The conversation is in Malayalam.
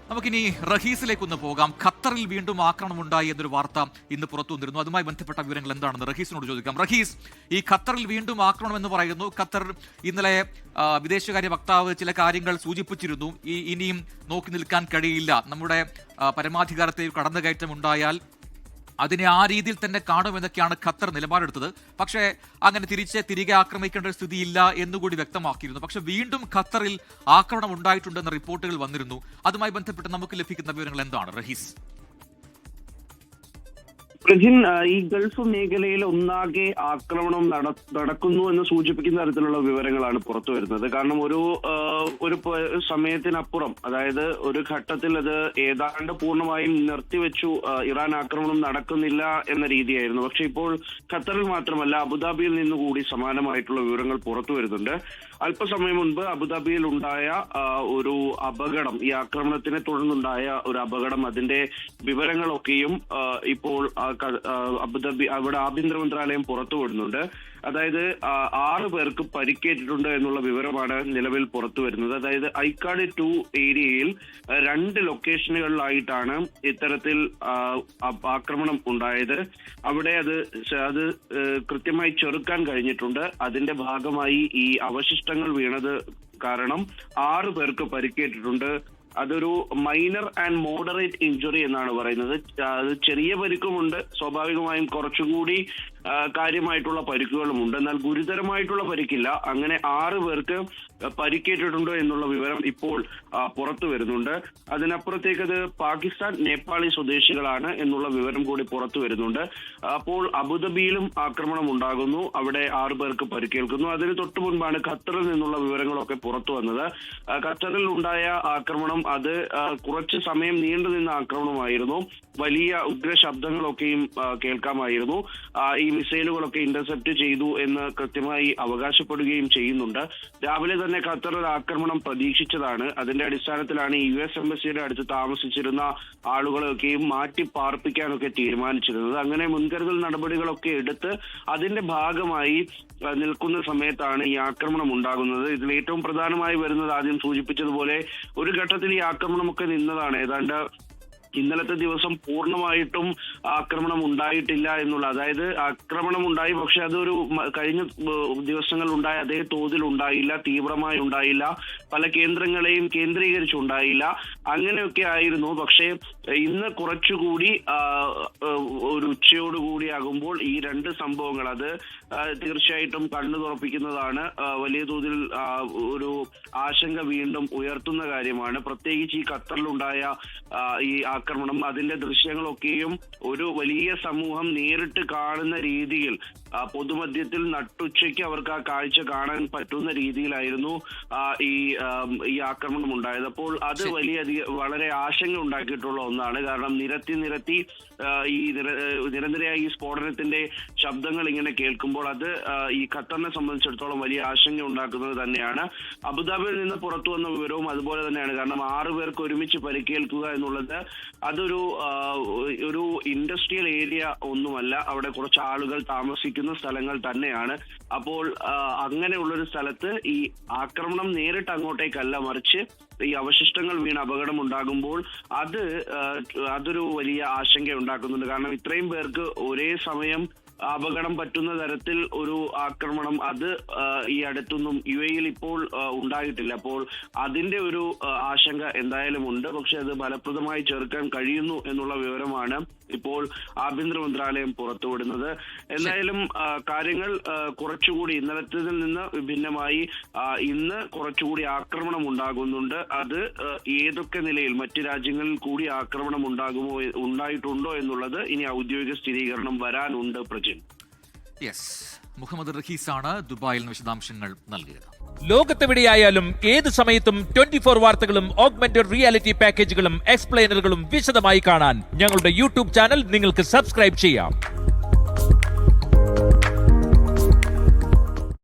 നമുക്കിനി റഹീസിലേക്കൊന്ന് പോകാം. ഖത്തറിൽ വീണ്ടും ആക്രമണമുണ്ടായി എന്നൊരു വാർത്ത ഇന്ന് പുറത്തു വന്നിരുന്നു. അതുമായി ബന്ധപ്പെട്ട വിവരങ്ങൾ എന്താണെന്ന് റഹീസിനോട് ചോദിക്കാം. റഹീസ്, ഈ ഖത്തറിൽ വീണ്ടും ആക്രമണം എന്ന് പറയുന്നു. ഖത്തർ ഇന്നലെ വിദേശകാര്യ വക്താവ് ചില കാര്യങ്ങൾ സൂചിപ്പിച്ചിരുന്നു. ഇനിയും നോക്കി നിൽക്കാൻ കഴിയില്ല, നമ്മുടെ പരമാധികാരത്തെ കടന്നുകയറ്റം ഉണ്ടായാൽ അതിനെ ആ രീതിയിൽ തന്നെ കാണുമെന്നൊക്കെയാണ് ഖത്തർ നിലപാടെടുത്തത്. പക്ഷേ അങ്ങനെ തിരികെ ആക്രമിക്കേണ്ട ഒരു സ്ഥിതിയില്ല എന്നുകൂടി വ്യക്തമാക്കിയിരുന്നു. പക്ഷെ വീണ്ടും ഖത്തറിൽ ആക്രമണം ഉണ്ടായിട്ടുണ്ടെന്ന റിപ്പോർട്ടുകൾ വന്നിരുന്നു. അതുമായി ബന്ധപ്പെട്ട് നമുക്ക് ലഭിക്കുന്ന വിവരങ്ങൾ എന്താണ് റഹീസ്? പ്രജിൻ, ഈ ഗൾഫ് മേഖലയിൽ ഒന്നാകെ ആക്രമണം നടക്കുന്നു എന്ന് സൂചിപ്പിക്കുന്ന തരത്തിലുള്ള വിവരങ്ങളാണ് പുറത്തു വരുന്നത്. കാരണം ഒരു സമയത്തിനപ്പുറം, അതായത് ഒരു ഘട്ടത്തിൽ അത് ഏതാണ്ട് പൂർണ്ണമായും നിർത്തിവെച്ചു, ഇറാൻ ആക്രമണം നടക്കുന്നില്ല എന്ന രീതിയായിരുന്നു. പക്ഷെ ഇപ്പോൾ ഖത്തറിൽ മാത്രമല്ല, അബുദാബിയിൽ നിന്നുകൂടി സമാനമായിട്ടുള്ള വിവരങ്ങൾ പുറത്തു വരുന്നുണ്ട്. അല്പസമയം മുൻപ് അബുദാബിയിൽ ഉണ്ടായ ഒരു അപകടം, ഈ ആക്രമണത്തിനെ തുടർന്നുണ്ടായ ഒരു അപകടം, അതിന്റെ വിവരങ്ങളൊക്കെയും ഇപ്പോൾ അവിടെ ആഭ്യന്തര മന്ത്രാലയം പുറത്തുവിടുന്നുണ്ട്. അതായത് 6 പേർക്ക് പരിക്കേറ്റിട്ടുണ്ട് എന്നുള്ള വിവരമാണ് നിലവിൽ പുറത്തു വരുന്നത്. അതായത് ഐക്കാട് 2 ഏരിയയിൽ 2 ലൊക്കേഷനുകളിലായിട്ടാണ് ഇത്തരത്തിൽ ആക്രമണം ഉണ്ടായത്. അവിടെ അത് കൃത്യമായി ചെറുക്കാൻ കഴിഞ്ഞിട്ടുണ്ട്. അതിന്റെ ഭാഗമായി ഈ അവശിഷ്ടങ്ങൾ വീണത് കാരണം 6 പേർക്ക് പരിക്കേറ്റിട്ടുണ്ട്. അതൊരു മൈനർ ആൻഡ് മോഡറേറ്റ് ഇഞ്ചുറി എന്നാണ് പറയുന്നത്. അത് ചെറിയ പരിക്കുമുണ്ട്, സ്വാഭാവികമായും കുറച്ചുകൂടി കാര്യമായിട്ടുള്ള പരിക്കുകളുമുണ്ട്. എന്നാൽ ഗുരുതരമായിട്ടുള്ള പരിക്കില്ല. അങ്ങനെ 6 പേർക്ക് പരിക്കേറ്റിട്ടുണ്ടോ എന്നുള്ള വിവരം ഇപ്പോൾ പുറത്തു വരുന്നുണ്ട്. അതിനപ്പുറത്തേക്ക് അത് പാകിസ്ഥാൻ, നേപ്പാളി സ്വദേശികളാണ് എന്നുള്ള വിവരം കൂടി പുറത്തു വരുന്നുണ്ട്. അപ്പോൾ അബുദാബിയിലും ആക്രമണം ഉണ്ടാകുന്നു, അവിടെ 6 പേർക്ക് പരിക്കേൽക്കുന്നു. അതിന് തൊട്ടു മുൻപാണ് ഖത്തറിൽ നിന്നുള്ള വിവരങ്ങളൊക്കെ പുറത്തു വന്നത്. ഖത്തറിൽ ഉണ്ടായ ആക്രമണം അത് കുറച്ച് സമയം നീണ്ടുനിന്ന ആക്രമണമായിരുന്നു. വലിയ ഉഗ്ര ശബ്ദങ്ങളൊക്കെയും കേൾക്കാമായിരുന്നു. ഈ മിസൈലുകളൊക്കെ ഇന്റർസെപ്റ്റ് ചെയ്തു എന്ന് കൃത്യമായി അവകാശപ്പെടുകയും ചെയ്യുന്നുണ്ട്. രാവിലെ തന്നെ ഖത്തർ ആക്രമണം പ്രതീക്ഷിച്ചതാണ്. അതിന്റെ അടിസ്ഥാനത്തിലാണ് US എംബസിയുടെ അടുത്ത് താമസിച്ചിരുന്ന ആളുകളെയൊക്കെയും മാറ്റി പാർപ്പിക്കാനൊക്കെ തീരുമാനിച്ചിരുന്നത്. അങ്ങനെ മുൻകരുതൽ നടപടികളൊക്കെ എടുത്ത് അതിന്റെ ഭാഗമായി നിൽക്കുന്ന സമയത്താണ് ഈ ആക്രമണം ഉണ്ടാകുന്നത്. ഇതിൽ ഏറ്റവും പ്രധാനമായി വരുന്നത്, ആദ്യം സൂചിപ്പിച്ചതുപോലെ, ഒരു ഘട്ടത്തിൽ ഈ ആക്രമണമൊക്കെ നിന്നതാണ്. ഏതാണ്ട് ഇന്നലത്തെ ദിവസം പൂർണ്ണമായിട്ടും ആക്രമണം ഉണ്ടായിട്ടില്ല എന്നുള്ള, അതായത് ആക്രമണം ഉണ്ടായി, പക്ഷെ അതൊരു കഴിഞ്ഞ ദിവസങ്ങൾ ഉണ്ടായ അതേ തോതിൽ ഉണ്ടായില്ല, തീവ്രമായി ഉണ്ടായില്ല, പല കേന്ദ്രങ്ങളെയും കേന്ദ്രീകരിച്ചുണ്ടായില്ല. അങ്ങനെയൊക്കെ ആയിരുന്നു. പക്ഷേ ഇന്ന് കുറച്ചുകൂടി ഒരു ഉച്ചയോടുകൂടി ആകുമ്പോൾ ഈ 2 സംഭവങ്ങൾ, അത് തീർച്ചയായിട്ടും കണ്ണു തുറപ്പിക്കുന്നതാണ്. വലിയ തോതിൽ ഒരു ആശങ്ക വീണ്ടും ഉയർത്തുന്ന കാര്യമാണ്. പ്രത്യേകിച്ച് ഈ ഖത്തറിലുണ്ടായ ഈ ആക്രമണം, അതിന്റെ ദൃശ്യങ്ങളൊക്കെയും ഒരു വലിയ സമൂഹം നേരിട്ട് കാണുന്ന രീതിയിൽ, പൊതുമധ്യത്തിൽ നട്ടുച്ചയ്ക്ക് അവർക്ക് ആ കാഴ്ച കാണാൻ പറ്റുന്ന രീതിയിലായിരുന്നു ഈ ആക്രമണം ഉണ്ടായത്. അപ്പോൾ അത് വളരെ ആശങ്ക ഉണ്ടാക്കിയിട്ടുള്ള ഒന്നാണ്. കാരണം നിരത്തി ഈ നിരന്തരമായി ഈ സ്ഫോടനത്തിന്റെ ശബ്ദങ്ങൾ ഇങ്ങനെ കേൾക്കുമ്പോൾ അത് ഈ ഖത്തറിനെ സംബന്ധിച്ചിടത്തോളം വലിയ ആശങ്ക ഉണ്ടാക്കുന്നത് തന്നെയാണ്. അബുദാബിയിൽ നിന്ന് പുറത്തു വന്ന വിവരവും അതുപോലെ തന്നെയാണ്. കാരണം 6 പേർക്ക് ഒരുമിച്ച് പരിക്കേൽക്കുക എന്നുള്ളത് ഒരു ഇൻഡസ്ട്രിയൽ ഏരിയ ഒന്നുമല്ല, അവിടെ കുറച്ച് ആളുകൾ താമസിക്കുന്ന സ്ഥലങ്ങൾ തന്നെയാണ്. അപ്പോൾ അങ്ങനെയുള്ളൊരു സ്ഥലത്ത് ഈ ആക്രമണം നേരിട്ട് അങ്ങോട്ടേക്കല്ല, മറിച്ച് ഈ അവശിഷ്ടങ്ങൾ വീണ് അപകടം ഉണ്ടാകുമ്പോൾ അതൊരു വലിയ ആശങ്ക ഉണ്ടാക്കുന്നുണ്ട്. കാരണം ഇത്രയും പേർക്ക് ഒരേ സമയം അപകടം പറ്റുന്ന തരത്തിൽ ഒരു ആക്രമണം അത് ഈ അടുത്തൊന്നും UAE ഇപ്പോൾ ഉണ്ടായിട്ടില്ല. അപ്പോൾ അതിന്റെ ഒരു ആശങ്ക എന്തായാലും ഉണ്ട്. പക്ഷെ അത് ഫലപ്രദമായി ചെറുക്കാൻ കഴിയുന്നു എന്നുള്ള വിവരമാണ് ഇപ്പോൾ ആഭ്യന്തര മന്ത്രാലയം പുറത്തുവിടുന്നത്. എന്തായാലും കാര്യങ്ങൾ കുറച്ചുകൂടി ഇന്നലത്തേതിൽ നിന്ന് വിഭിന്നമായി ഇന്ന് കുറച്ചുകൂടി ആക്രമണം ഉണ്ടാകുന്നുണ്ട്. അത് ഏതൊക്കെ നിലയിൽ മറ്റ് രാജ്യങ്ങളിൽ കൂടി ആക്രമണം ഉണ്ടായിട്ടുണ്ടോ എന്നുള്ളത് ഇനി ഔദ്യോഗിക സ്ഥിരീകരണം വരാനുണ്ട്. പ്രജിൻ, മുഹമ്മദ് റഹീസാണ് ദുബായിൽ വിശദാംശങ്ങൾ നൽകിയത്. ലോകത്തെവിടെയായാലും ഏത് സമയത്തും 24 വാർത്തകളും ഓഗ്മെന്റഡ് റിയാലിറ്റി പാക്കേജുകളും എക്സ്പ്ലെയിനറുകളും വിശദമായി കാണാൻ ഞങ്ങളുടെ YouTube ചാനൽ നിങ്ങൾക്ക് സബ്സ്ക്രൈബ് ചെയ്യാം.